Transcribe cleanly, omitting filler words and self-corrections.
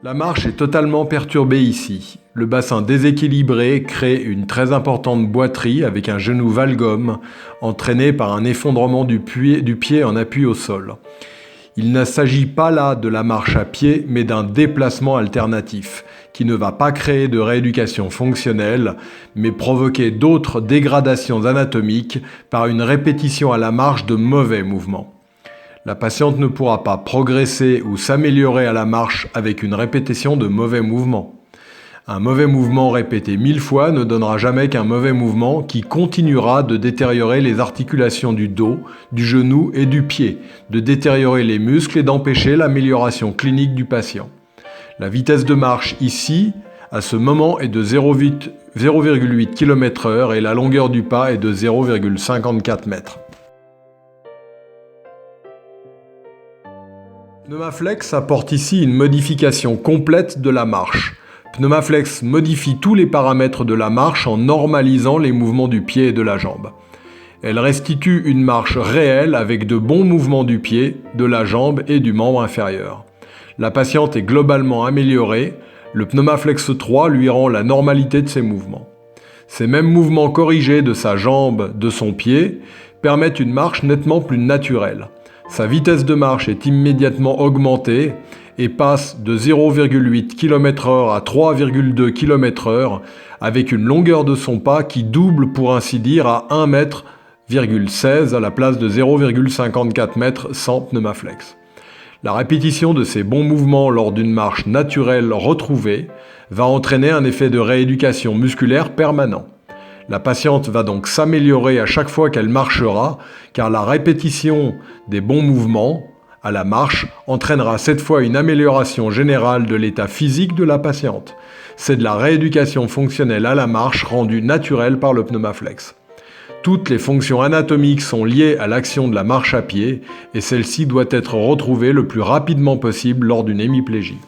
La marche est totalement perturbée ici. Le bassin déséquilibré crée une très importante boiterie avec un genou valgum entraîné par un effondrement du pied en appui au sol. Il ne s'agit pas là de la marche à pied, mais d'un déplacement alternatif qui ne va pas créer de rééducation fonctionnelle, mais provoquer d'autres dégradations anatomiques par une répétition à la marche de mauvais mouvements. La patiente ne pourra pas progresser ou s'améliorer à la marche avec une répétition de mauvais mouvements. Un mauvais mouvement répété 1000 fois ne donnera jamais qu'un mauvais mouvement qui continuera de détériorer les articulations du dos, du genou et du pied, de détériorer les muscles et d'empêcher l'amélioration clinique du patient. La vitesse de marche ici, à ce moment, est de 0,8 km/h et la longueur du pas est de 0,54 mètres. Pneumaflex apporte ici une modification complète de la marche. Pneumaflex modifie tous les paramètres de la marche en normalisant les mouvements du pied et de la jambe. Elle restitue une marche réelle avec de bons mouvements du pied, de la jambe et du membre inférieur. La patiente est globalement améliorée, le Pneumaflex 3 lui rend la normalité de ses mouvements. Ces mêmes mouvements corrigés de sa jambe, de son pied, permettent une marche nettement plus naturelle. Sa vitesse de marche est immédiatement augmentée et passe de 0,8 km/h à 3,2 km/h avec une longueur de son pas qui double pour ainsi dire à 1,16 m à la place de 0,54 m sans Pneumaflex. La répétition de ces bons mouvements lors d'une marche naturelle retrouvée va entraîner un effet de rééducation musculaire permanent. La patiente va donc s'améliorer à chaque fois qu'elle marchera, car la répétition des bons mouvements à la marche entraînera cette fois une amélioration générale de l'état physique de la patiente. C'est de la rééducation fonctionnelle à la marche rendue naturelle par le Pneumaflex. Toutes les fonctions anatomiques sont liées à l'action de la marche à pied et celle-ci doit être retrouvée le plus rapidement possible lors d'une hémiplégie.